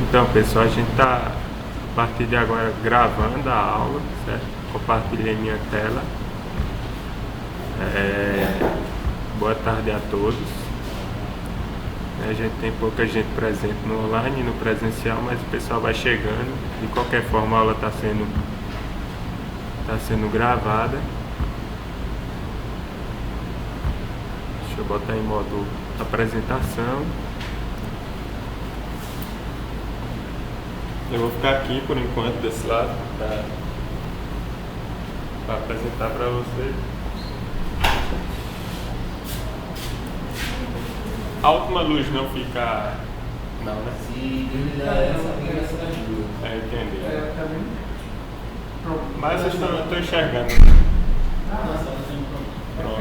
Então, pessoal, a gente está a partir de agora gravando a aula, certo? Compartilhei minha tela. Boa tarde a todos. A gente tem pouca gente presente no online e no presencial, mas o pessoal vai chegando. De qualquer forma, a aula está sendo gravada. Deixa eu botar em modo apresentação. Eu vou ficar aqui por enquanto desse lado para apresentar para vocês. A última luz não fica. Não, né? Se desligar essa, fica das duas. Entendi. Pronto. Mas eu estou enxergando. Nossa, ela tem Pronto.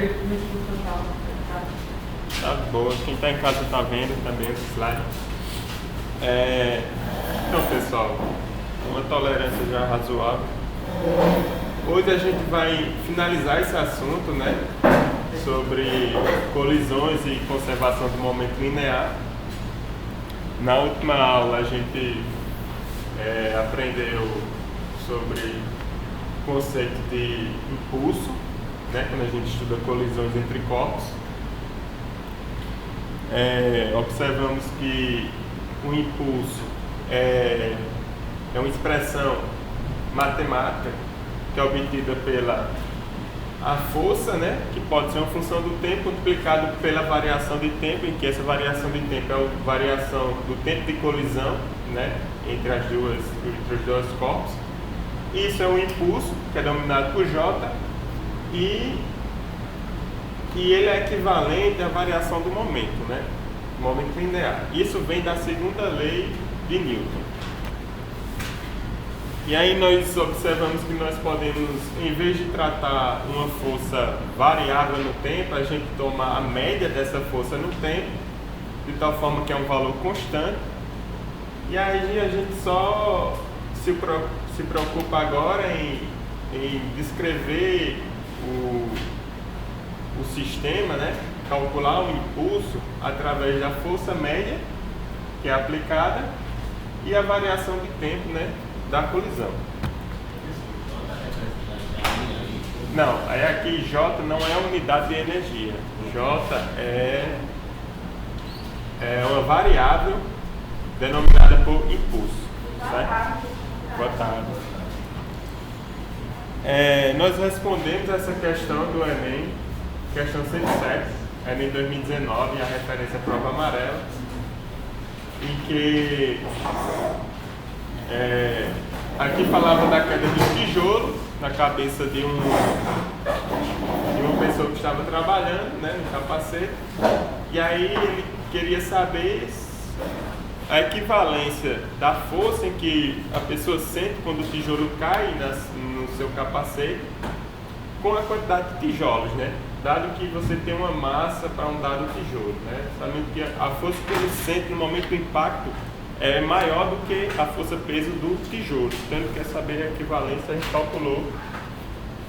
Tá boa. Quem está em casa está vendo também esse slide. Então, pessoal, uma tolerância já razoável. Hoje a gente vai finalizar esse assunto, né? Sobre colisões e conservação do momento linear. Na última aula a gente aprendeu sobre o conceito de impulso, né? Quando a gente estuda colisões entre corpos. Observamos que o impulso é uma expressão matemática que é obtida pela a força, né, que pode ser uma função do tempo multiplicado pela variação de tempo, em que essa variação de tempo é a variação do tempo de colisão, né, entre os dois corpos. Isso é um impulso, que é denominado por J, e ele é equivalente à variação do momento, né, momento linear. Isso vem da segunda lei de Newton. E aí nós observamos que nós podemos, em vez de tratar uma força variável no tempo, a gente toma a média dessa força no tempo, de tal forma que é um valor constante. E aí a gente só se preocupa agora em descrever o sistema, né? Calcular o impulso através da força média, que é aplicada, e a variação de tempo, né, da colisão. Não, aí aqui J não é unidade de energia. J é uma variável denominada por impulso. Certo? Boa tarde. Nós respondemos essa questão do Enem, questão 107, Enem 2019, a referência à prova amarela, em que aqui falava da queda do tijolo na cabeça de uma pessoa que estava trabalhando, né, no capacete, e aí ele queria saber a equivalência da força em que a pessoa sente quando o tijolo cai no seu capacete com a quantidade de tijolos, né? Dado que você tem uma massa para um dado tijolo, né? Sabendo que a força que ele sente no momento do impacto é maior do que a força-peso do tijolo. Então ele quer saber a equivalência, a gente calculou.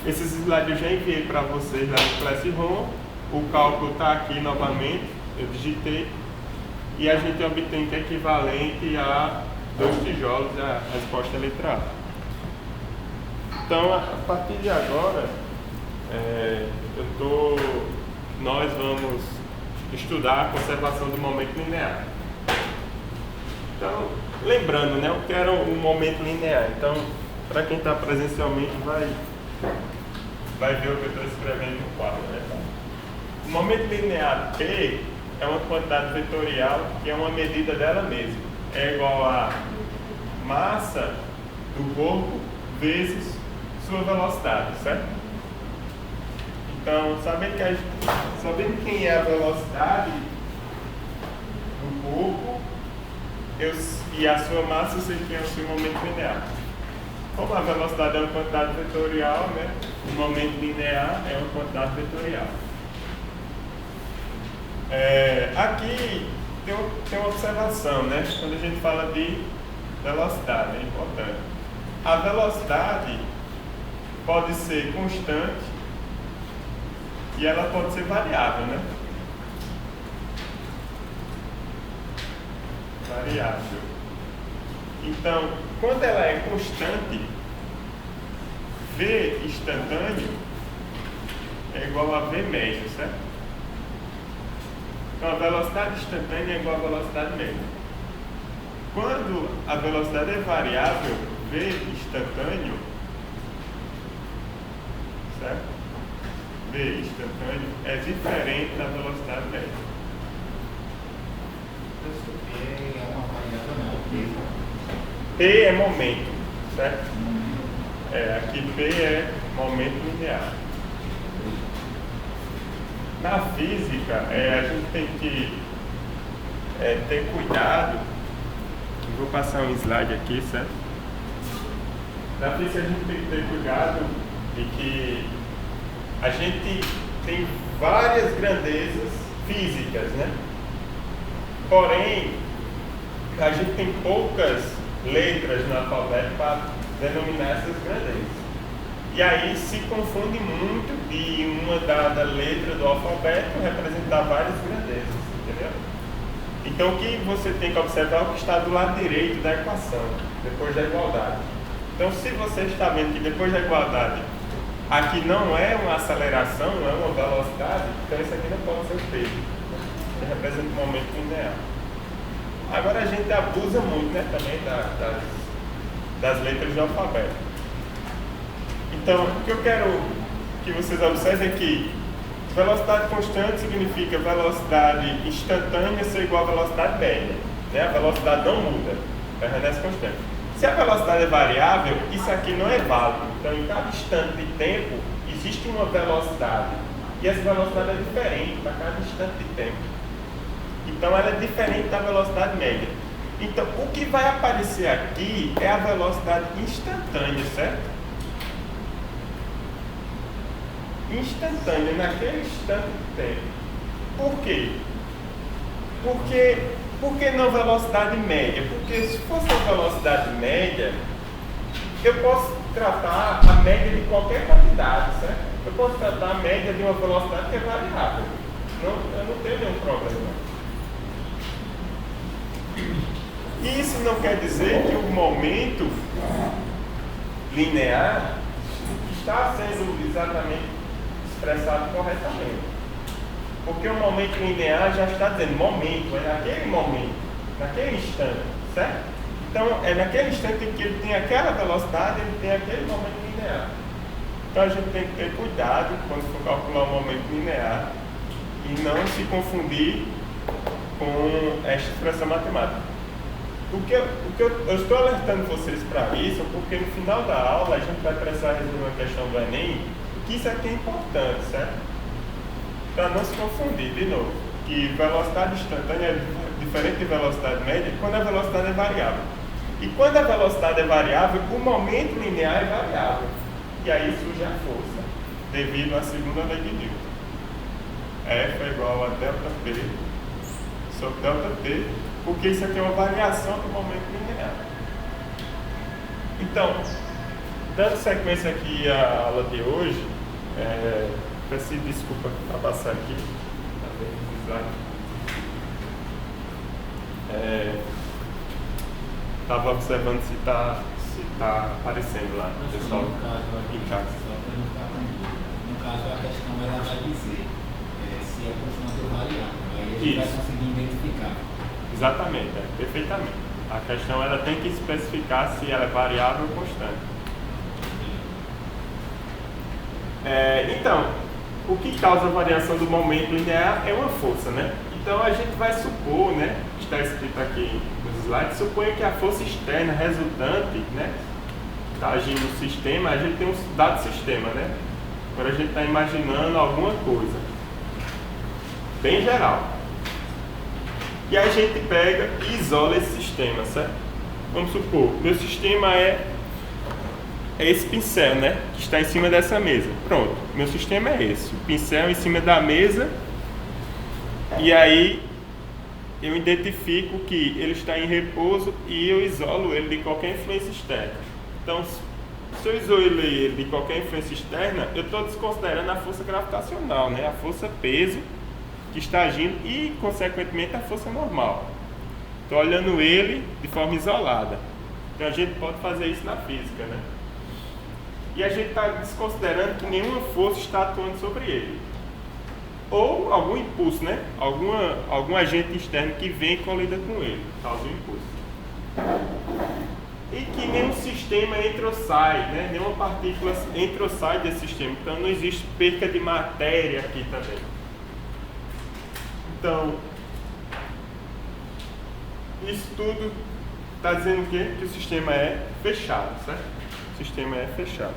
Esses slides eu já enviei para vocês lá no Classroom. O cálculo está aqui novamente, eu digitei. E a gente obtém que é equivalente a 2 tijolos, a resposta é letra A. Então, a partir de agora, nós vamos estudar a conservação do momento linear. Então, lembrando, né, o que era o momento linear. Então, para quem está presencialmente, vai ver o que eu estou escrevendo no quadro, né? O momento linear P é uma quantidade vetorial que é uma medida dela mesma. É igual a massa do corpo vezes sua velocidade, certo? Então, sabendo quem é a velocidade do corpo, e a sua massa, eu sei que é o seu momento linear. Como a velocidade é uma quantidade vetorial, né? O momento linear é uma quantidade vetorial. Aqui tem uma observação, né? Quando a gente fala de velocidade, é importante. A velocidade pode ser constante e ela pode ser variável, né? Variável. Então, quando ela é constante, V instantâneo é igual a V médio, certo? Então, a velocidade instantânea é igual a velocidade média. Quando a velocidade é variável, V instantâneo, certo? V instantâneo é diferente da velocidade média. É uma variável não. P é momento, certo? Aqui P é momento linear. Na física, a gente tem que ter cuidado. Eu vou passar um slide aqui, certo? Na física, a gente tem que ter cuidado de que a gente tem várias grandezas físicas, né? Porém, a gente tem poucas letras no alfabeto para denominar essas grandezas. E aí se confunde muito de uma dada letra do alfabeto representar várias grandezas, entendeu? Então o que você tem que observar é o que está do lado direito da equação, depois da igualdade. Então se você está vendo que depois da igualdade aqui não é uma aceleração, não é uma velocidade, então isso aqui não pode ser o peso, que representa um momento linear. Agora a gente abusa muito, né, também das letras do alfabeto. Então, o que eu quero que vocês observem é que velocidade constante significa velocidade instantânea ser igual a velocidade média, né? A velocidade não muda, permanece constante. Se a velocidade é variável, isso aqui não é válido. Então, em cada instante de tempo, existe uma velocidade. E essa velocidade é diferente para cada instante de tempo. Então, ela é diferente da velocidade média. Então, o que vai aparecer aqui é a velocidade instantânea, certo? Instantânea, naquele instante de tempo. Por quê? Por que não velocidade média? Porque se fosse a velocidade média, eu posso tratar a média de qualquer quantidade, certo? Eu posso tratar a média de uma velocidade que é variável. Eu não tenho nenhum problema. Isso não quer dizer que o momento linear está sendo exatamente expressado corretamente. Porque o momento linear já está dizendo momento, é naquele momento, naquele instante, certo? Então, é naquele instante em que ele tem aquela velocidade, ele tem aquele momento linear. Então, a gente tem que ter cuidado quando for calcular o momento linear e não se confundir com esta expressão matemática. O que eu estou alertando vocês para isso, porque no final da aula a gente vai precisar resolver uma questão do Enem, que isso aqui é importante, certo? Para não se confundir, de novo, que velocidade instantânea é diferente de velocidade média quando a velocidade é variável. E quando a velocidade é variável, o momento linear é variável. E aí surge a força, devido à segunda lei de Newton. F é igual a ΔP sobre ΔT, porque isso aqui é uma variação do momento linear. Então, dando sequência aqui à aula de hoje, peço desculpa para passar aqui. Estava observando se tá aparecendo lá, pessoal. Em casa. No caso, a questão ela vai dizer se é constante ou variável. Aí a gente vai conseguir identificar. Exatamente, perfeitamente. A questão ela tem que especificar se ela é variável ou constante. Então, o que causa a variação do momento linear é uma força, né? Então a gente vai supor, né? Está escrito aqui nos slides, suponha que a força externa resultante, né? Está agindo no sistema, a gente tem um dado sistema, né? Agora a gente está imaginando alguma coisa bem geral. E a gente pega e isola esse sistema, certo? Vamos supor, meu sistema é esse pincel, né? Que está em cima dessa mesa. Pronto, meu sistema é esse. O pincel em cima da mesa. E aí eu identifico que ele está em repouso e eu isolo ele de qualquer influência externa. Então, se eu isolo ele de qualquer influência externa, eu estou desconsiderando a força gravitacional, né? A força peso que está agindo e, consequentemente, a força normal. Estou olhando ele de forma isolada. Então a gente pode fazer isso na física, né? E a gente está desconsiderando que nenhuma força está atuando sobre ele. Ou algum impulso, né? Algum agente externo que vem e colida com ele, causa um impulso. E que nenhum sistema entra ou sai, né? Nenhuma partícula entra ou sai desse sistema. Então não existe perca de matéria aqui também. Então, isso tudo está dizendo o quê? Que o sistema é fechado, certo? O sistema é fechado.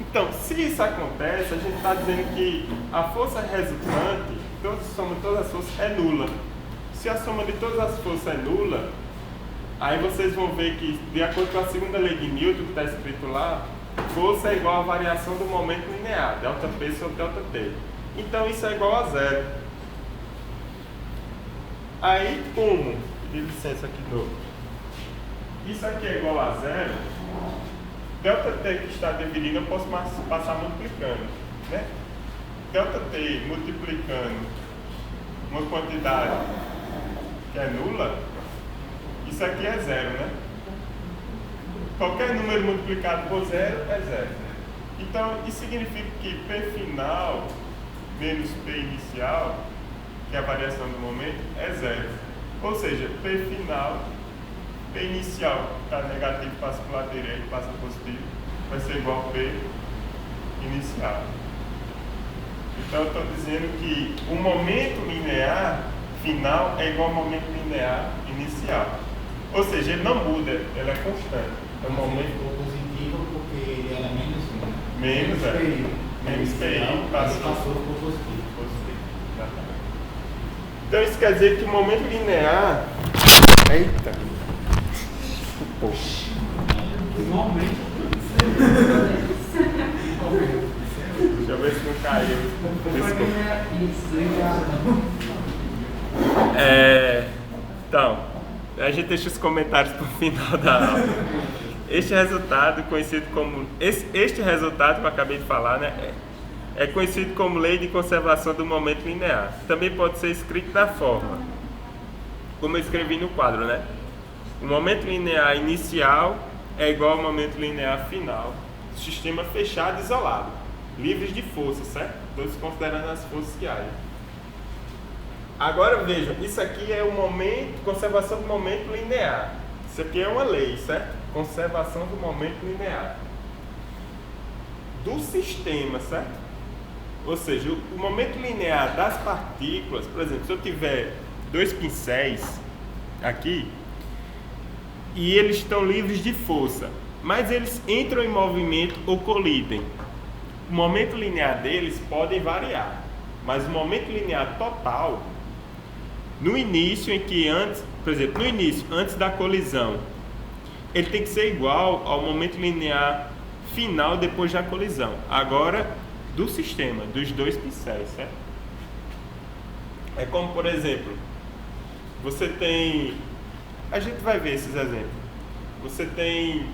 Então, se isso acontece, a gente está dizendo que a força resultante, a soma de todas as forças é nula. Se a soma de todas as forças é nula, aí vocês vão ver que, de acordo com a segunda lei de Newton, que está escrito lá, força é igual à variação do momento linear, delta P sobre delta T. Então isso é igual a zero. Aí, como? Pedir licença aqui de novo. Isso aqui é igual a zero. Delta T que está dividindo eu posso passar multiplicando, né? Delta T multiplicando uma quantidade que é nula, isso aqui é zero, né? Qualquer número multiplicado por zero é zero. Então, isso significa que P final menos P inicial, que é a variação do momento, é zero. Ou seja, P final, P inicial, que está negativo, passa para o lado direito, passa positivo, vai ser igual a P inicial. Então, eu estou dizendo que o momento linear final é igual ao momento linear inicial. Ou seja, ele não muda, ele é constante. É um momento positivo porque ele era menos 1. Menos PI passou por positivo. Exatamente. Então isso quer dizer que o momento linear. Eita! Poxa! Deixa eu ver se não caiu. Então, a gente deixa os comentários para o final da aula. Este resultado, conhecido como... Este resultado que eu acabei de falar, né, é conhecido como lei de conservação do momento linear. Também pode ser escrito da forma, como eu escrevi no quadro, né? O momento linear inicial é igual ao momento linear final. Sistema fechado e isolado, livres de força, certo? Estou considerando as forças que há. Agora vejam, isso aqui é o momento, conservação do momento linear. Isso aqui é uma lei, certo? Conservação do momento linear do sistema, certo? Ou seja, o momento linear das partículas, por exemplo, se eu tiver dois pincéis aqui e eles estão livres de força, mas eles entram em movimento ou colidem, o momento linear deles pode variar, mas o momento linear total, no início, em que antes, por exemplo, no início, antes da colisão, ele tem que ser igual ao momento linear final depois da colisão. Agora, do sistema, dos dois pincéis, certo? É como, por exemplo, você tem... A gente vai ver esses exemplos. Você tem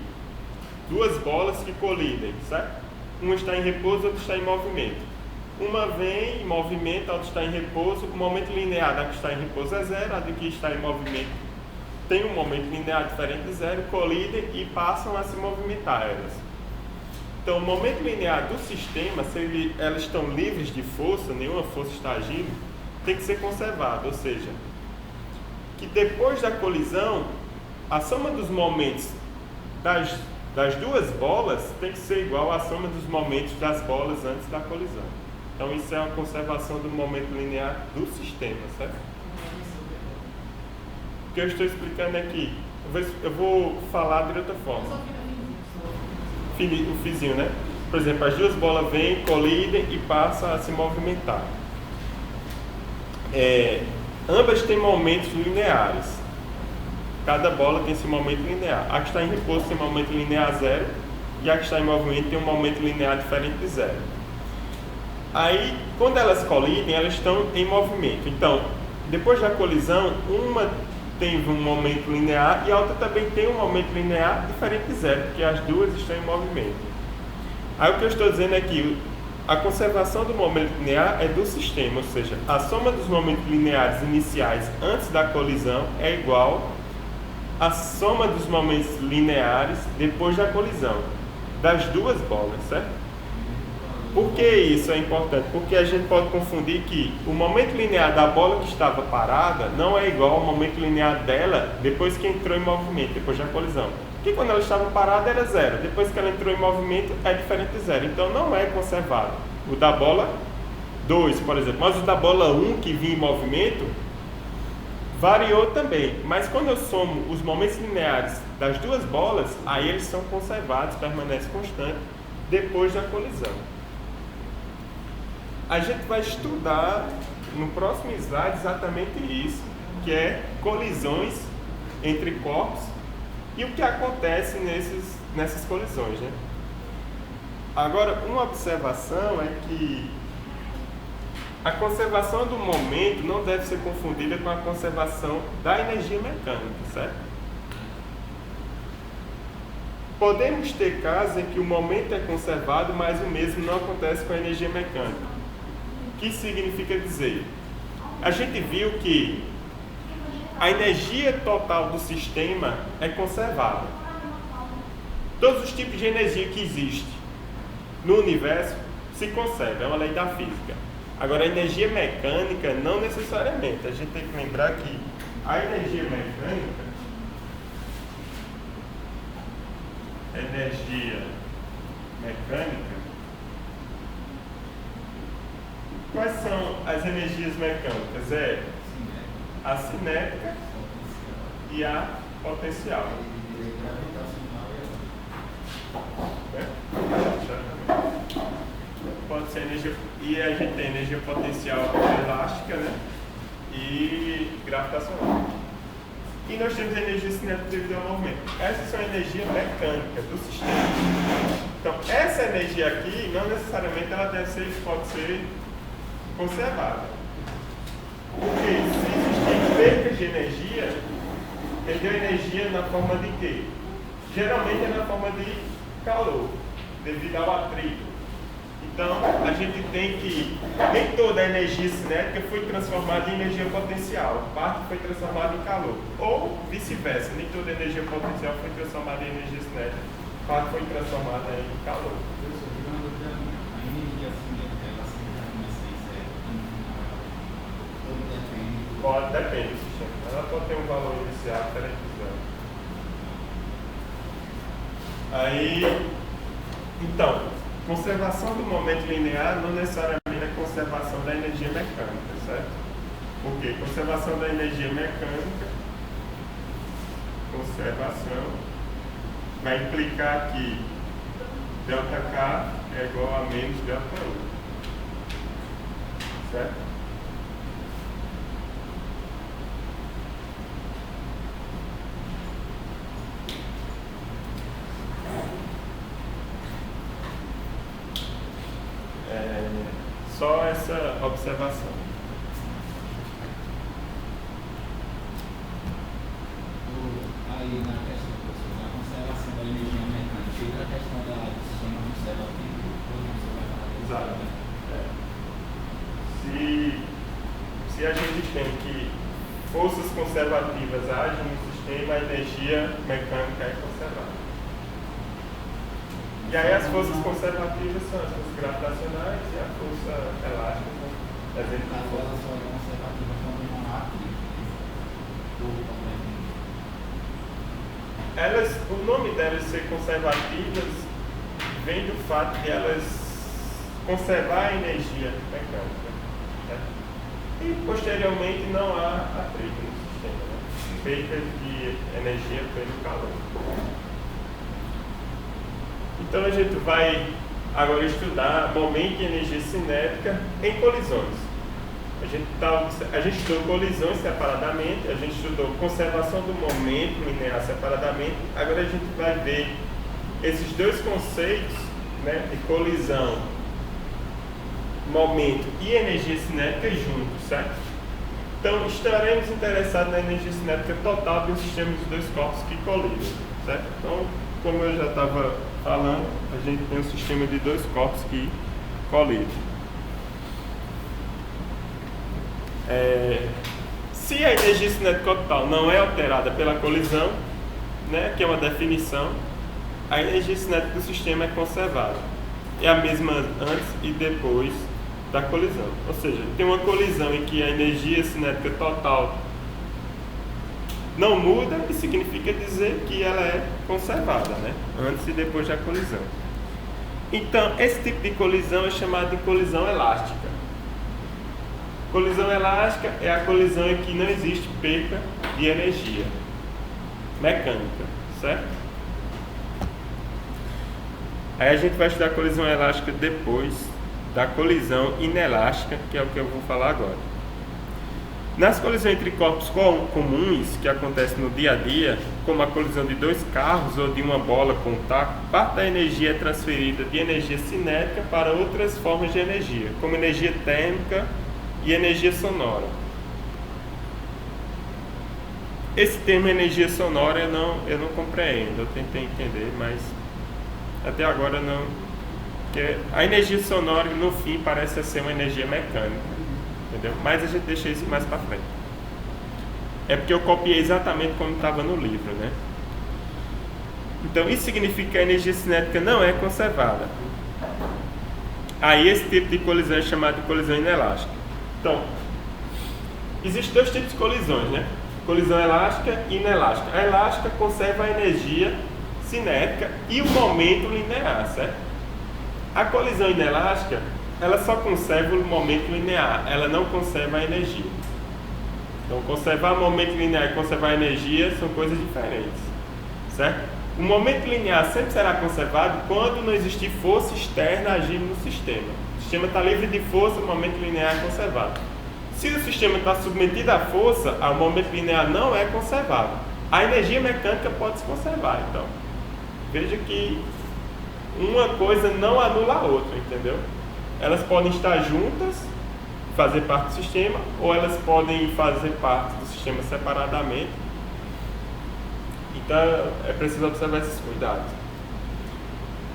duas bolas que colidem, certo? Uma está em repouso, outra está em movimento. Uma vem em movimento, a outra está em repouso. O momento linear da que está em repouso é zero, a de que está em movimento tem um momento linear diferente de zero, colidem e passam a se movimentar elas. Então, o momento linear do sistema, se elas estão livres de força, nenhuma força está agindo, tem que ser conservado, ou seja, que depois da colisão, a soma dos momentos das duas bolas tem que ser igual à soma dos momentos das bolas antes da colisão. Então, isso é uma conservação do momento linear do sistema, certo? O que eu estou explicando aqui, eu vou falar de outra forma. O fizinho, né? Por exemplo, as duas bolas vêm, colidem e passam a se movimentar. Ambas têm momentos lineares. Cada bola tem esse momento linear. A que está em repouso tem momento linear zero e a que está em movimento tem um momento linear diferente de zero. Aí, quando elas colidem, elas estão em movimento. Então, depois da colisão, uma tem um momento linear e a outra também tem um momento linear diferente de zero, porque as duas estão em movimento. Aí o que eu estou dizendo é que a conservação do momento linear é do sistema, ou seja, a soma dos momentos lineares iniciais antes da colisão é igual a soma dos momentos lineares depois da colisão das duas bolas, certo? Por que isso é importante? Porque a gente pode confundir que o momento linear da bola que estava parada não é igual ao momento linear dela depois que entrou em movimento, depois da colisão. Porque quando ela estava parada era zero, depois que ela entrou em movimento é diferente de zero, então não é conservado. O da bola 2, por exemplo, mas o da bola 1 que vinha em movimento variou também, mas quando eu somo os momentos lineares das duas bolas, aí eles são conservados, permanecem constantes depois da colisão. A gente vai estudar no próximo slide exatamente isso, que é colisões entre corpos e o que acontece nessas colisões, né? Agora, uma observação é que a conservação do momento não deve ser confundida com a conservação da energia mecânica, certo? Podemos ter casos em que o momento é conservado, mas o mesmo não acontece com a energia mecânica. O que significa dizer? A gente viu que a energia total do sistema é conservada. Todos os tipos de energia que existem no universo se conservam, é uma lei da física. Agora, a energia mecânica, não necessariamente. A gente tem que lembrar que a energia mecânica, quais são as energias mecânicas? É a cinética e a potencial. Pode ser energia, e a gente tem energia potencial elástica, né? E gravitacional. E nós temos energia cinética devido ao movimento. Essas são energias mecânicas do sistema. Então, essa energia aqui, não necessariamente ela pode ser conservada. Porque se existir percas de energia, perdeu energia na forma de quê? Geralmente é na forma de calor, devido ao atrito. Então, a gente tem que, nem toda a energia cinética foi transformada em energia potencial, parte foi transformada em calor. Ou vice-versa, nem toda a energia potencial foi transformada em energia cinética, parte foi transformada em calor. A energia cinética, ela sempre começa a ser Depende do sistema. Ela pode ter um valor inicial diferente do zero. Aí, então, conservação do momento linear não necessariamente é conservação da energia mecânica, certo? Por quê? Conservação da energia mecânica, conservação, vai implicar que ΔK é igual a menos ΔU, certo? Só essa observação. Aí na questão da conservação da energia mecânica e da questão do sistema conservativo, Exato. Se a gente tem que forças conservativas agem no sistema, a energia mecânica é conservada. E aí as forças conservativas são as forças gravitacionais e a força elástica. Elas são conservativas quando não há atrito. O nome delas ser conservativas vem do fato de elas conservar a energia mecânica. Né? E posteriormente não há atrito no sistema, né? Perda de energia pelo calor. Então a gente vai agora estudar momento e energia cinética em colisões. A gente estudou colisões separadamente, a gente estudou conservação do momento linear separadamente. Agora a gente vai ver esses dois conceitos, né, de colisão, momento e energia cinética juntos, certo? Então estaremos interessados na energia cinética total de um sistema de dois corpos que colidem, certo? Então, como eu já estava falando, a gente tem um sistema de dois corpos que colidem. Se a energia cinética total não é alterada pela colisão, né, que é uma definição, a energia cinética do sistema é conservada. É a mesma antes e depois da colisão. Ou seja, tem uma colisão em que a energia cinética total não muda e significa dizer que ela é conservada, né, antes e depois da colisão. Então, esse tipo de colisão é chamado de colisão elástica. Colisão elástica é a colisão em que não existe perca de energia mecânica, certo? Aí a gente vai estudar a colisão elástica depois da colisão inelástica, que é o que eu vou falar agora. Nas colisões entre corpos comuns, que acontecem no dia a dia, como a colisão de dois carros ou de uma bola com um taco, parte da energia é transferida de energia cinética para outras formas de energia, como energia térmica e energia sonora. Esse termo energia sonora eu não compreendo, eu tentei entender, mas até agora não. Porque a energia sonora no fim parece ser uma energia mecânica, entendeu? Mas a gente deixa isso mais para frente. É porque eu copiei exatamente como estava no livro, né? Então isso significa que a energia cinética não é conservada. Aí esse tipo de colisão é chamado de colisão inelástica. Então, existem dois tipos de colisões, né? Colisão elástica e inelástica. A elástica conserva a energia cinética e o momento linear, certo? A colisão inelástica, ela só conserva o momento linear, ela não conserva a energia. Então, conservar o momento linear e conservar a energia são coisas diferentes, certo? O momento linear sempre será conservado quando não existir força externa agindo no sistema. O sistema está livre de força, o momento linear é conservado. Se o sistema está submetido à força, o momento linear não é conservado. A energia mecânica pode se conservar, então. Veja que uma coisa não anula a outra, entendeu? Elas podem estar juntas, fazer parte do sistema, ou elas podem fazer parte do sistema separadamente. Então, é preciso observar esses cuidados.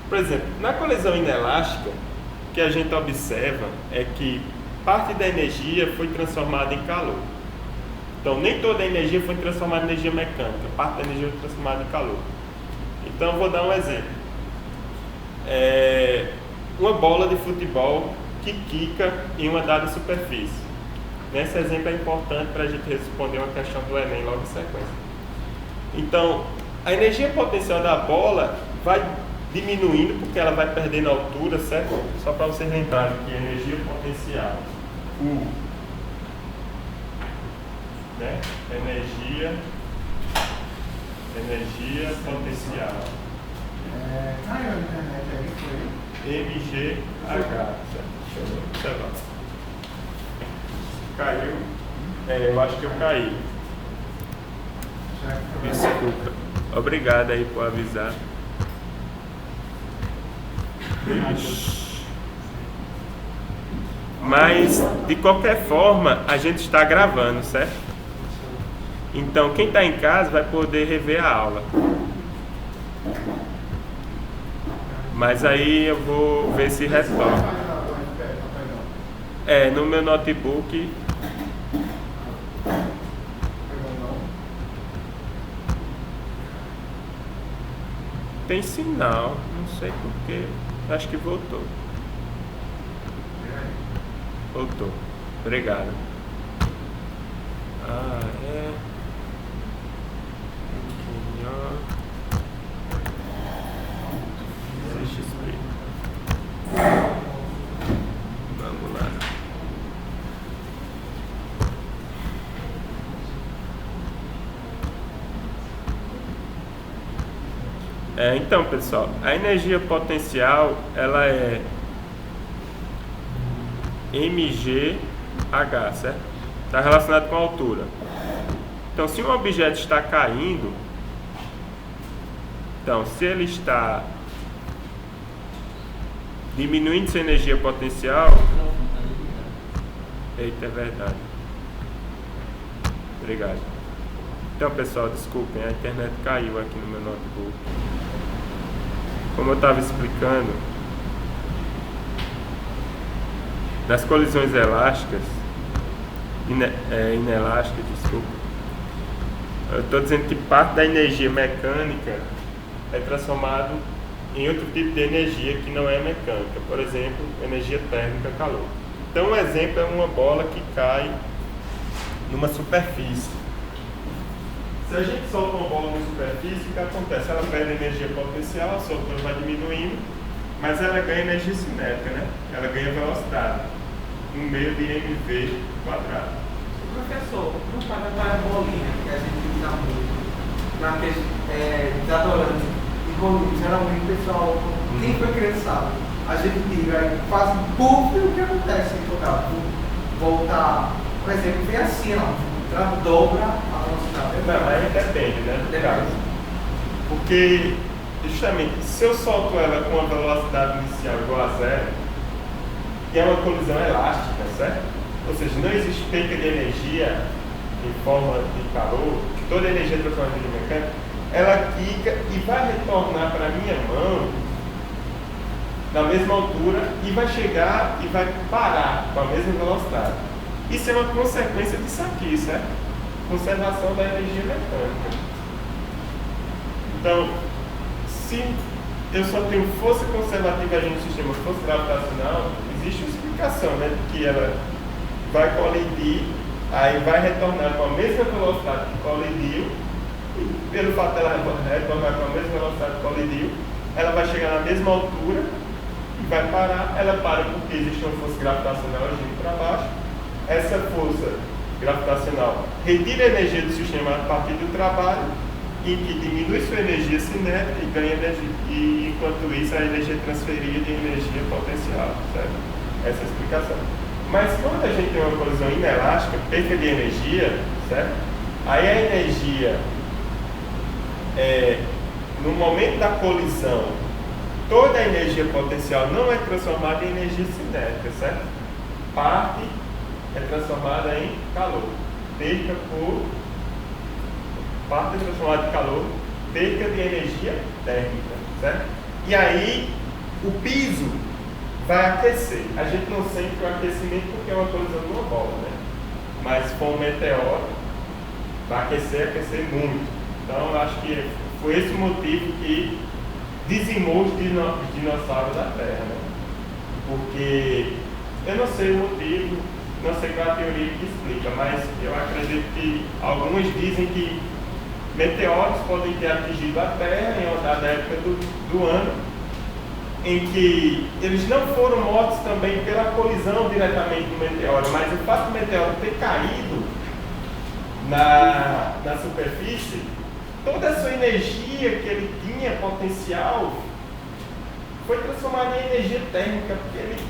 Por exemplo, na colisão inelástica, o que a gente observa é que parte da energia foi transformada em calor. Então, nem toda a energia foi transformada em energia mecânica, parte da energia foi transformada em calor. Então, eu vou dar um exemplo. Uma bola de futebol que quica em uma dada superfície. Nesse exemplo é importante para a gente responder uma questão do Enem logo em sequência. Então, a energia potencial da bola vai diminuindo porque ela vai perdendo altura, certo? Só para vocês lembrarem que a energia potencial, U, né? Energia potencial. Caiu a internet aí, foi? MGH, certo? Deixa eu observar. Caiu? Eu acho que eu caí. Desculpa. Obrigado aí por avisar. Mas, de qualquer forma, a gente está gravando, certo? Então, quem está em casa vai poder rever a aula. Mas aí eu vou ver se retorna. No meu notebook. Tem sinal, não sei porquê. Acho que voltou. Voltou. Obrigado. CXP. Vamos lá. Então, pessoal, a energia potencial ela é mgh, certo? Está relacionado com a altura. Então, se um objeto está caindo, então, se ele está diminuindo sua energia potencial, eita, é verdade. Obrigado. Então, pessoal, desculpem, a internet caiu aqui no meu notebook. Como eu estava explicando, nas colisões elásticas, inelásticas, desculpa, Eu estou dizendo que parte da energia mecânica é transformado em outro tipo de energia que não é mecânica, por exemplo, energia térmica, calor. Então, um exemplo é uma bola que cai numa superfície. Se a gente solta uma bola numa superfície, o que acontece? Ela perde energia potencial, a soltura vai diminuindo, mas ela ganha energia cinética, né? Ela ganha velocidade, no meio de mv quadrado. Professor, não paga para a bolinha que a gente usa muito na questão desodorante e volume. Geralmente o pessoal, quem foi criança sabe, a gente liga e faz um puff e o que acontece em total? Voltar, por exemplo, vem assim, ó, dobra a velocidade. Não, aí depende, né? Depende. Porque, justamente, se eu solto ela com uma velocidade inicial igual a zero, que é uma colisão elástica, certo? Ou seja, não existe perda de energia em forma de calor, toda a energia transformada em mecânica, ela quica e vai retornar para a minha mão na mesma altura e vai chegar e vai parar com a mesma velocidade. Isso é uma consequência disso aqui, certo? Conservação da energia mecânica. Então, se eu só tenho força conservativa em um sistema, força gravitacional, existe uma explicação, né, de que ela vai colidir, aí vai retornar com a mesma velocidade que colidiu, e pelo fato dela retornar com a mesma velocidade que colidiu, ela vai chegar na mesma altura e vai parar. Ela para porque existe uma força gravitacional agindo para baixo. Essa força gravitacional retira a energia do sistema a partir do trabalho, em que diminui sua energia cinética e ganha energia, e enquanto isso a energia é transferida em energia potencial, certo? Essa é a explicação. Mas quando a gente tem uma colisão inelástica, perda de energia, certo? Aí a energia, no momento da colisão, toda a energia potencial não é transformada em energia cinética, certo? Parte é transformada em calor. Parte é transformada em calor, perca de energia térmica, certo? E aí, o piso vai aquecer. A gente não sente o aquecimento porque é uma colisão de uma bola, né? Mas se for um meteoro, vai aquecer muito. Então, eu acho que foi esse o motivo que dizimou os dinossauros da Terra, né? Porque eu não sei o motivo, não sei qual é a teoria que explica, mas eu acredito que alguns dizem que meteoros podem ter atingido a Terra em uma dada época do ano, em que eles não foram mortos também pela colisão diretamente do meteoro, mas o fato do meteoro ter caído na superfície, toda a sua energia que ele tinha potencial foi transformada em energia térmica, porque ele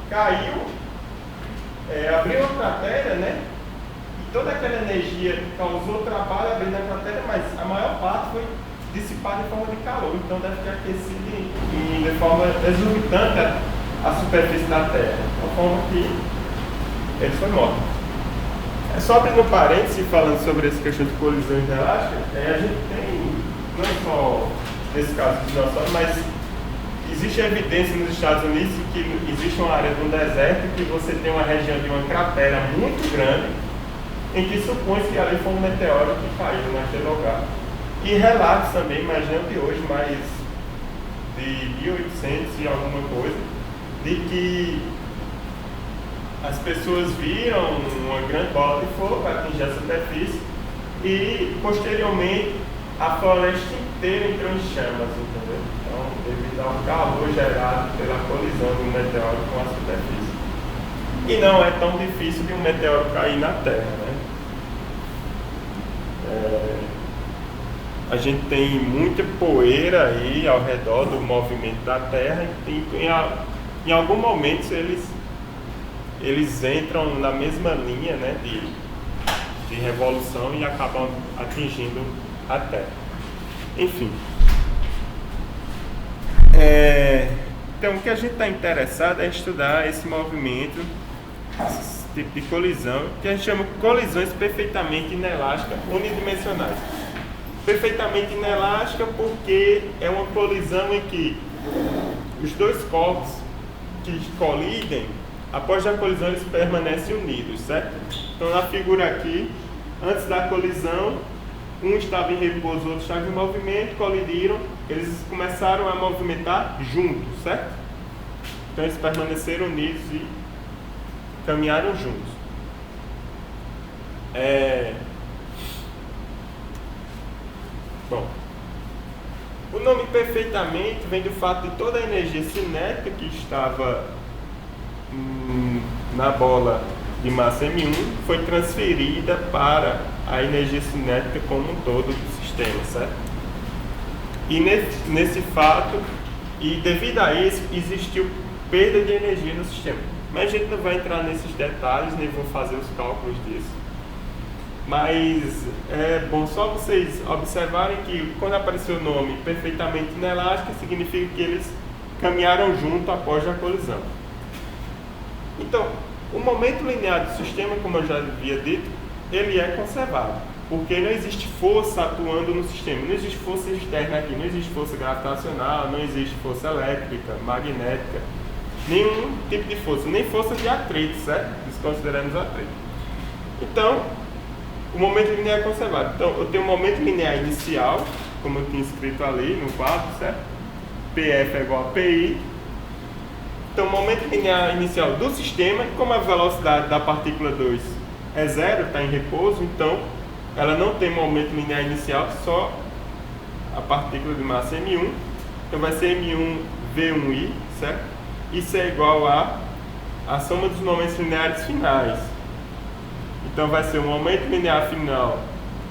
caiu, abriu uma cratera, né? E toda aquela energia causou trabalho abrindo a cratera, mas a maior parte foi dissipada em forma de calor, então deve ter aquecido de forma exorbitante a superfície da Terra, de forma que ele foi morto. É só abrindo parênteses, falando sobre essa questão de colisões elásticas, a gente tem, não só nesse caso de dinossauro, mas existe evidência nos Estados Unidos de que existe uma área de um deserto que você tem uma região de uma cratera muito grande, em que supõe-se que ali foi um meteoro que caiu naquele lugar. E relatos também, imagino de hoje, mais de 1800 e alguma coisa, de que as pessoas viram uma grande bola de fogo atingir a superfície e, posteriormente, a floresta inteira entrou em chamas, entendeu? Então, devido ao calor gerado pela colisão do meteoro com a superfície. E não é tão difícil de um meteoro cair na Terra, né? A gente tem muita poeira aí ao redor do movimento da Terra e em algum momento eles entram na mesma linha, né, de revolução e acabam atingindo a Terra. Enfim. Então o que a gente está interessado é estudar esse movimento, esse tipo de colisão, que a gente chama de colisões perfeitamente inelásticas unidimensionais. Perfeitamente inelástica porque é uma colisão em que os dois corpos que colidem, após a colisão eles permanecem unidos, certo? Então na figura aqui, antes da colisão, um estava em repouso, o outro estava em movimento, colidiram, eles começaram a movimentar juntos, certo? Então eles permaneceram unidos e caminharam juntos. Bom, o nome perfeitamente vem do fato de toda a energia cinética que estava na bola de massa M1 foi transferida para a energia cinética como um todo do sistema, certo? E nesse fato, e devido a isso, existiu perda de energia no sistema. Mas a gente não vai entrar nesses detalhes, nem vou fazer os cálculos disso. Mas é bom só vocês observarem que quando apareceu o nome perfeitamente inelástica, significa que eles caminharam junto após a colisão. Então, o momento linear do sistema, como eu já havia dito, ele é conservado, porque não existe força atuando no sistema, não existe força externa aqui, não existe força gravitacional, não existe força elétrica, magnética, nenhum tipo de força, nem força de atrito, certo? Desconsideramos o atrito. Então, o momento linear é conservado. Então, eu tenho um momento linear inicial, como eu tinha escrito ali no quadro, certo? PF é igual a PI. Então, o momento linear inicial do sistema, como a velocidade da partícula 2 é zero, está em repouso, então ela não tem momento linear inicial, só a partícula de massa M1. Então, vai ser M1 V1I, certo? Isso é igual a soma dos momentos lineares finais. Então, vai ser o momento linear final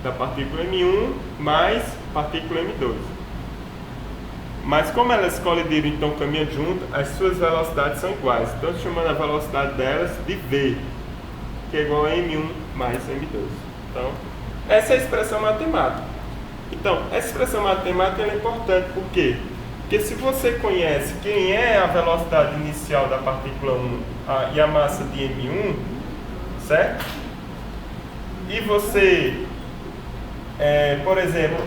da partícula M1 mais partícula M2. Mas como elas colidiram, então caminham junto, as suas velocidades são iguais. Então, estou chamando a velocidade delas de V, que é igual a M1 mais M2. Então, essa é a expressão matemática. Então, essa expressão matemática é importante, por quê? Porque se você conhece quem é a velocidade inicial da partícula 1 e a massa de M1, certo? E você, por exemplo,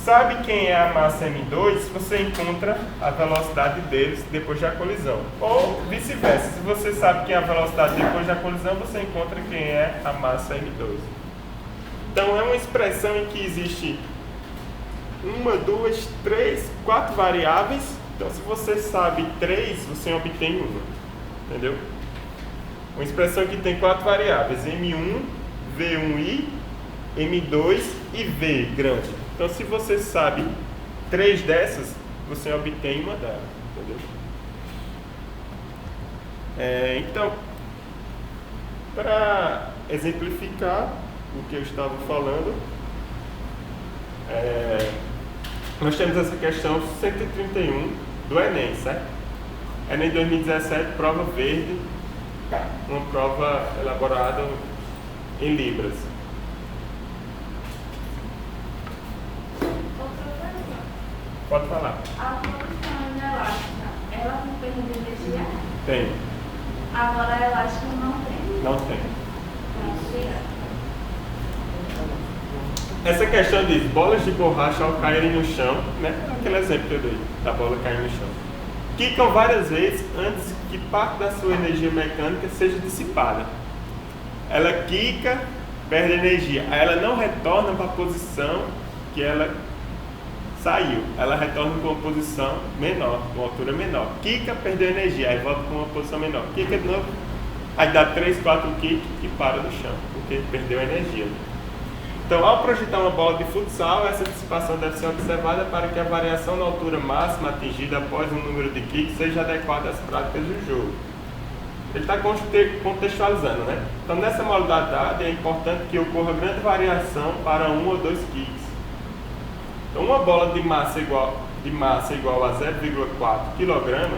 sabe quem é a massa M2, você encontra a velocidade deles depois da colisão. Ou vice-versa, se você sabe quem é a velocidade depois da colisão, você encontra quem é a massa M2. Então é uma expressão em que existe 1, 2, 3, 4 variáveis. Então se você sabe 3, você obtém 1. Entendeu? Uma expressão que tem 4 variáveis, M1, V1I, M2 e V grande. Então, se você sabe 3 dessas, você obtém uma delas, entendeu? Então, para exemplificar o que eu estava falando, nós temos essa questão 131 do Enem, certo? Enem 2017, prova verde, uma prova elaborada em Libras. Pode falar. A produção inelástica, ela tem perda de energia? Tem. Agora a elástica não tem? Não tem. Obrigada. Essa questão diz, bolas de borracha ao caírem no chão, né? Aquele exemplo que eu dei, da bola cair no chão. Quicam várias vezes antes que parte da sua energia mecânica seja dissipada. Ela quica, perde energia. Aí ela não retorna para a posição que ela saiu. Ela retorna para uma posição menor, uma altura menor. Quica, perdeu energia. Aí volta para uma posição menor. Quica de novo. Aí dá 3, 4 kicks e para no chão, porque perdeu energia. Então, ao projetar uma bola de futsal, essa dissipação deve ser observada para que a variação na altura máxima atingida após um número de kicks seja adequada às práticas do jogo. Ele está contextualizando, né? Então, nessa modalidade, é importante que ocorra grande variação para 1 ou 2 kicks. Então, uma bola de massa igual a 0,4 kg,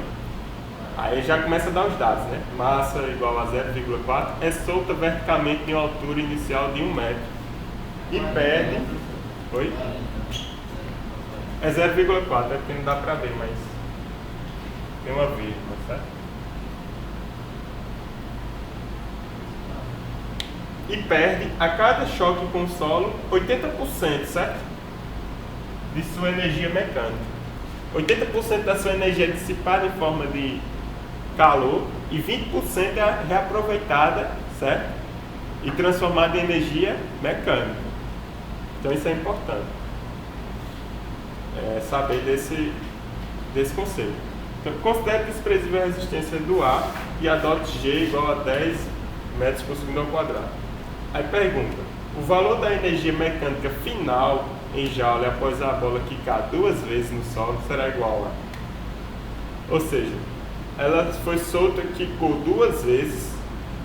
aí já começa a dar os dados, né? Massa igual a 0,4 é solta verticalmente em uma altura inicial de 1 metro. E perde. Oi? É 0,4, é porque não dá pra ver, mas tem uma vírgula, certo? E perde a cada choque com o solo 80%, certo? De sua energia mecânica. 80% da sua energia é dissipada em forma de calor e 20% é reaproveitada, certo? E transformada em energia mecânica. Então isso é importante. Saber desse conceito. Então, considere desprezível a resistência do ar e adote G igual a 10 metros por segundo ao quadrado. Aí pergunta, o valor da energia mecânica final em joule após a bola quicar 2 vezes no solo será igual a... Ou seja, ela foi solta, quicou 2 vezes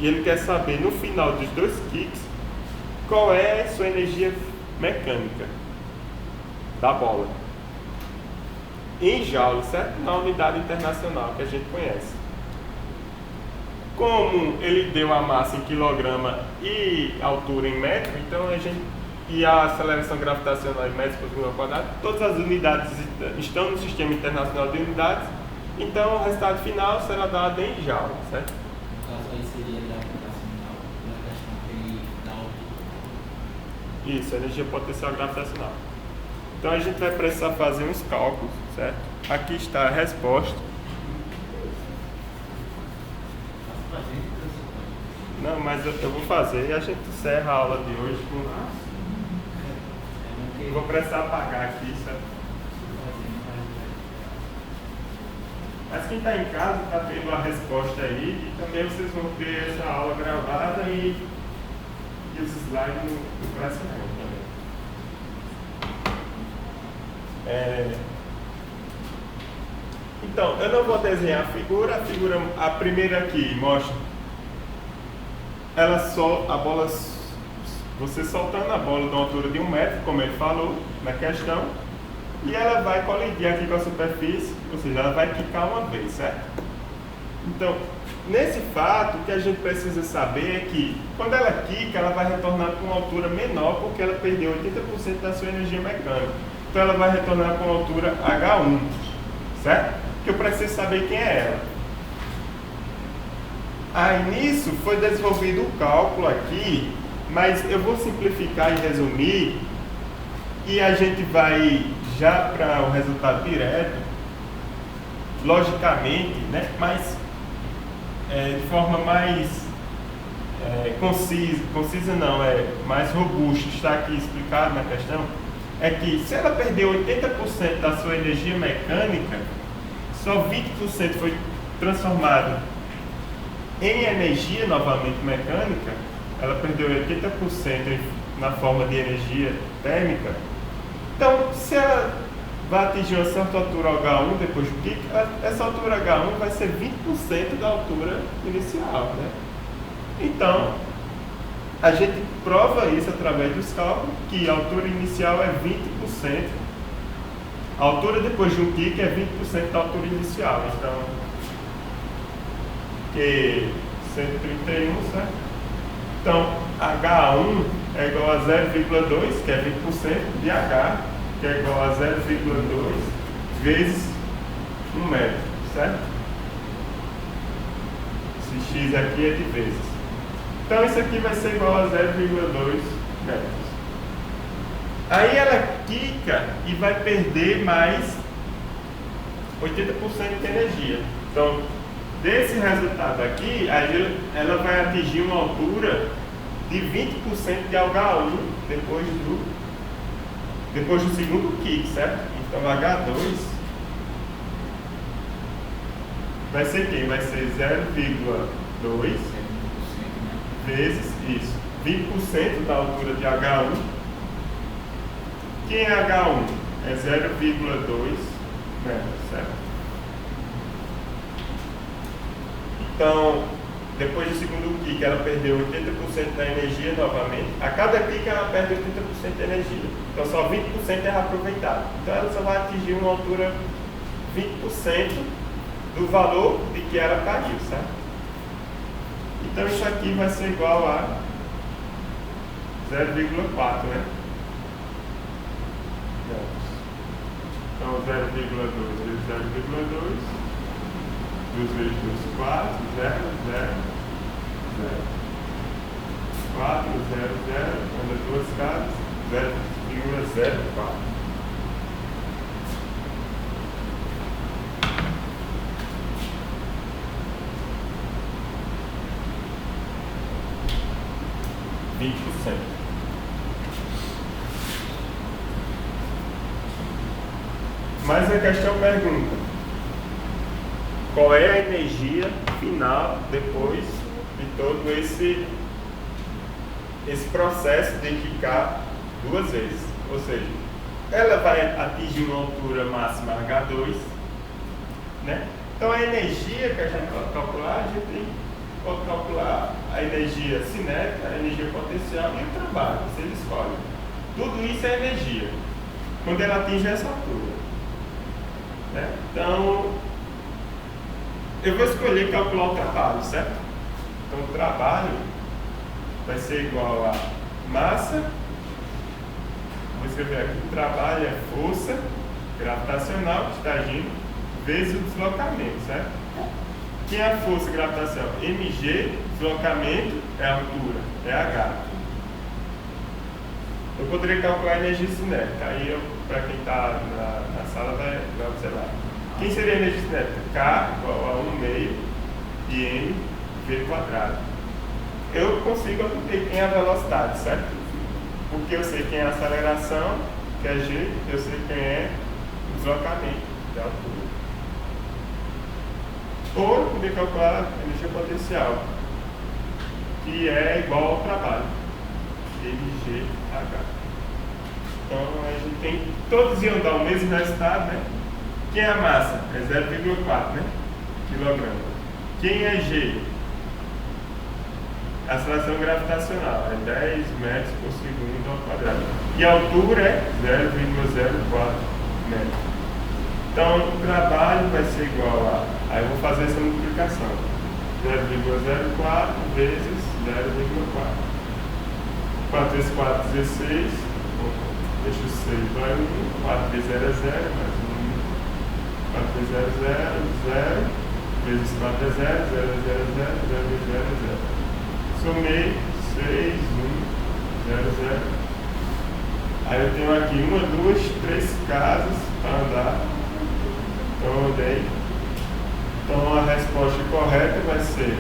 e ele quer saber no final dos 2 kicks qual é a sua energia mecânica da bola. Em joule, certo? Na unidade internacional que a gente conhece. Como ele deu a massa em quilograma e a altura em metro, então e a aceleração gravitacional em metros por segundo ao quadrado, todas as unidades estão no sistema internacional de unidades, então o resultado final será dado em joule, certo? No caso aí seria gravitacional, na questão que ele dá altura. Isso, energia potencial gravitacional. Então a gente vai precisar fazer uns cálculos, certo? Aqui está a resposta. Não, mas eu vou fazer e a gente encerra a aula de hoje com... Eu vou precisar apagar aqui, certo? Mas quem está em casa está vendo a resposta aí e também vocês vão ter essa aula gravada e os slides no próximo também. Então, eu não vou desenhar a primeira aqui mostra você soltando a bola de uma altura de 1 metro, como ele falou na questão, e ela vai colidir aqui com a superfície, ou seja, ela vai quicar uma vez, certo? Então, nesse fato, o que a gente precisa saber é que quando ela quica, ela vai retornar com uma altura menor, porque ela perdeu 80% da sua energia mecânica. Então ela vai retornar com a altura H1, certo? Que eu preciso saber quem é ela. Aí nisso foi desenvolvido o cálculo aqui, mas eu vou simplificar e resumir, e a gente vai já para o resultado direto, logicamente, né? Mas de forma mais concisa não, mais robusta, está aqui explicado na questão. É que se ela perdeu 80% da sua energia mecânica, só 20% foi transformado em energia novamente mecânica, ela perdeu 80% na forma de energia térmica. Então, se ela vai atingir uma certa altura H1 depois do kick, essa altura H1 vai ser 20% da altura inicial, né? Então, a gente prova isso através dos cálculos, que a altura inicial é 20%, a altura depois de um kick é 20% da altura inicial. Então, que 131, certo? Então, H1 é igual a 0,2, que é 20%, de H, que é igual a 0,2 vezes 1 metro, certo? Esse x aqui é de vezes. Então isso aqui vai ser igual a 0,2 metros. Aí ela quica e vai perder mais 80% de energia. Então, desse resultado aqui, ela vai atingir uma altura de 20% de H1 depois do segundo kick, certo? Então H2 vai ser quem? Vai ser 0,2 vezes isso, 20% da altura de H1. Quem é H1? É 0,2 metros, certo? Então, depois do segundo kick, ela perdeu 80% da energia novamente. A cada kick ela perde 80% da energia. Então, só 20% é reaproveitado. Então, ela só vai atingir uma altura 20% do valor de que ela caiu, certo? Então, isso aqui vai ser igual a 0,4, né? Então, 0,2 vezes 0,2. 2 vezes 2, 4, 0, 0, 0. 4, 0, 0, anda 2 casas, 0,04. Mas a questão pergunta: qual é a energia final depois de todo esse processo de quicar duas vezes? Ou seja, ela vai atingir uma altura máxima H2, né? Então a energia que a gente pode calcular, a gente pode calcular a energia cinética, a energia potencial e o trabalho, vocês escolhem. Tudo isso é energia, quando ela atinge essa altura, né? Então, eu vou escolher calcular o trabalho, certo? Então o trabalho vai ser igual a massa, vou escrever aqui, o trabalho é força gravitacional que está agindo vezes o deslocamento, certo? Quem é a força gravitacional? mg, deslocamento é a altura, é h. Eu poderia calcular a energia cinética, aí para quem está na sala vai observar. Quem seria a energia cinética? K igual a 1 meio de m v quadrado. Eu consigo obter quem é a velocidade, certo? Porque eu sei quem é a aceleração, que é g, eu sei quem é o deslocamento, que é a altura. Ou eu poderia calcular a energia potencial, que é igual ao trabalho, mgh. Então a gente tem, todos iam dar o mesmo resultado, né? Quem é a massa? É 0,4, né? Quilograma. Quem é G? A aceleração gravitacional é 10 metros por segundo ao quadrado. E a altura é 0,04 metros. Então o trabalho vai ser igual a... Aí eu vou fazer essa multiplicação. 0,04 vezes 0,4. 4 vezes 4, 16. Deixa o 6 vai 1. 4 vezes 0 é 0, mais 1. 4 vezes 0 é 0. 0 vezes 4 é 0. 0 é 0 é 0. 0 vezes 0 é 0. Somei 6, 1, 0, 0. Aí eu tenho aqui 1, 2, 3 casas para andar. Então eu andei. Então a resposta correta vai ser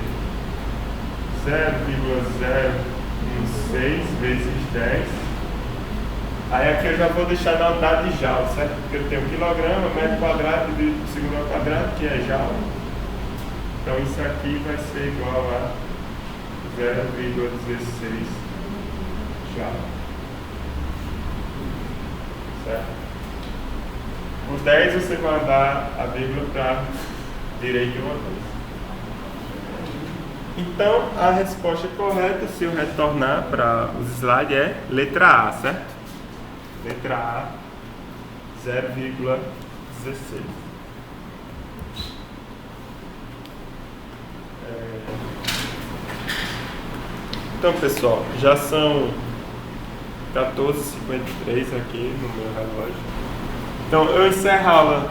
0,016 vezes 10. Aí aqui eu já vou deixar na unidade de joule, certo? Porque eu tenho quilograma, metro quadrado dividido por segundo ao quadrado, que é joule. Então isso aqui vai ser igual a 0,16 joule. Certo? O 10 você vai andar a vírgula para direita uma vez. Então a resposta correta, se eu retornar para os slides, é letra A, certo? Letra A, 0,16. Então, pessoal, já são 14h53 aqui no meu relógio. Então, eu encerro a aula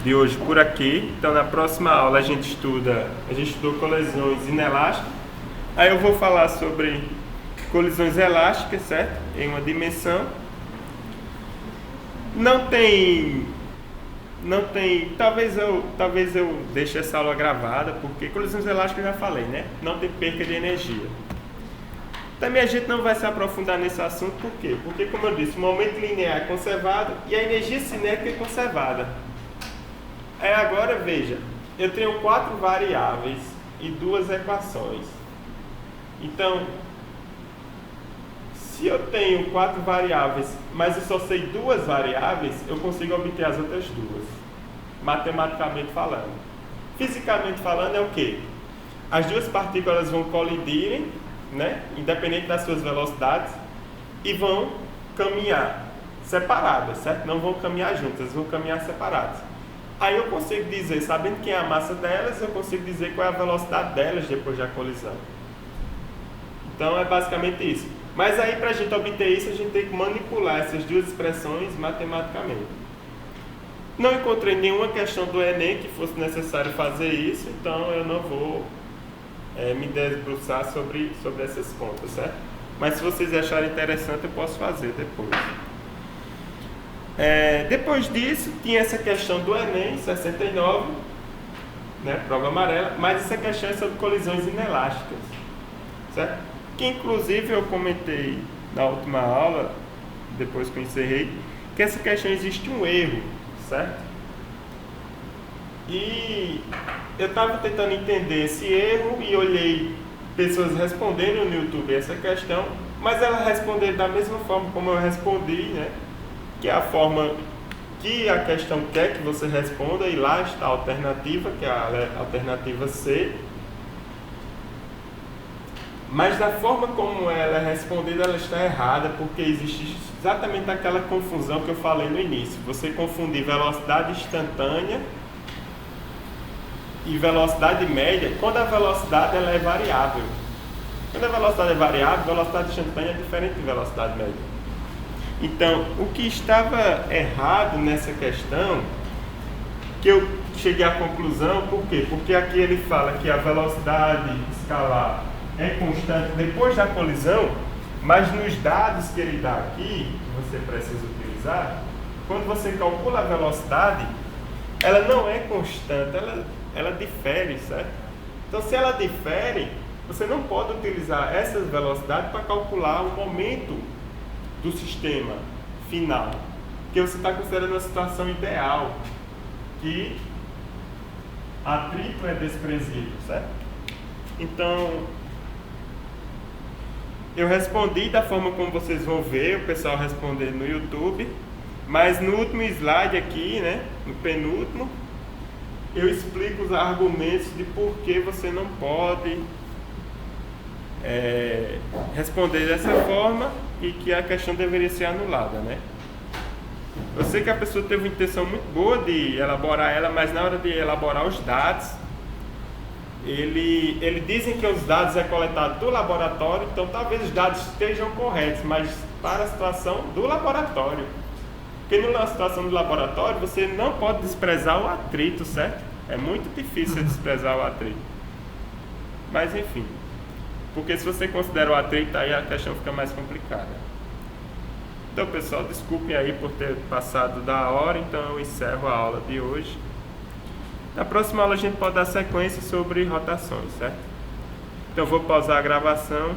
de hoje por aqui. Então, na próxima aula a gente estudou colisões inelásticas. Aí eu vou falar sobre colisões elásticas, certo? Em uma dimensão. Não tem, talvez eu deixe essa aula gravada, porque colisões elásticas eu já falei, né? Não tem perca de energia. Também a gente não vai se aprofundar nesse assunto, por quê? Porque, como eu disse, o momento linear é conservado e a energia cinética é conservada. Aí agora, veja, eu tenho 4 variáveis e 2 equações. Então, se eu tenho 4 variáveis, mas eu só sei 2 variáveis, eu consigo obter as outras 2, matematicamente falando. Fisicamente falando é o quê? As duas partículas vão colidirem, né, independente das suas velocidades, e vão caminhar separadas, certo? Não vão caminhar juntas, vão caminhar separadas. Aí eu consigo dizer, sabendo quem é a massa delas, eu consigo dizer qual é a velocidade delas depois da colisão. Então é basicamente isso. Mas aí, para a gente obter isso, a gente tem que manipular essas duas expressões matematicamente. Não encontrei nenhuma questão do Enem que fosse necessário fazer isso, então eu não vou me debruçar sobre essas contas, certo? Mas se vocês acharem interessante, eu posso fazer depois. Depois disso, tinha essa questão do Enem, 69, né, prova amarela, mas essa questão é sobre colisões inelásticas, certo? Que inclusive eu comentei na última aula, depois que eu encerrei, que essa questão existe um erro, certo? E eu estava tentando entender esse erro e olhei pessoas respondendo no YouTube essa questão, mas elas responderam da mesma forma como eu respondi, né? Que é a forma que a questão quer que você responda, e lá está a alternativa, que é a alternativa C. Mas da forma como ela é respondida, ela está errada, porque existe exatamente aquela confusão que eu falei no início. Você confundir velocidade instantânea e velocidade média, quando a velocidade ela é variável. Quando a velocidade é variável, velocidade instantânea é diferente de velocidade média. Então, o que estava errado nessa questão, que eu cheguei à conclusão, por quê? Porque aqui ele fala que a velocidade escalar é constante depois da colisão, mas nos dados que ele dá aqui, que você precisa utilizar, quando você calcula a velocidade, ela não é constante, ela difere, certo? Então, se ela difere, você não pode utilizar essas velocidades para calcular o momento do sistema final, porque você está considerando a situação ideal, que atrito é desprezível, certo? Então, eu respondi da forma como vocês vão ver o pessoal responder no YouTube, mas no último slide aqui, né, no penúltimo, eu explico os argumentos de por que você não pode responder dessa forma e que a questão deveria ser anulada, né? Eu sei que a pessoa teve uma intenção muito boa de elaborar ela, mas na hora de elaborar os dados, ele dizem que os dados é coletado do laboratório, então talvez os dados estejam corretos, mas para a situação do laboratório. Porque na situação do laboratório você não pode desprezar o atrito, certo? É muito difícil desprezar o atrito. Mas enfim, porque se você considera o atrito, aí a questão fica mais complicada. Então, pessoal, desculpem aí por ter passado da hora, então eu encerro a aula de hoje. Na próxima aula a gente pode dar sequência sobre rotações, certo? Então eu vou pausar a gravação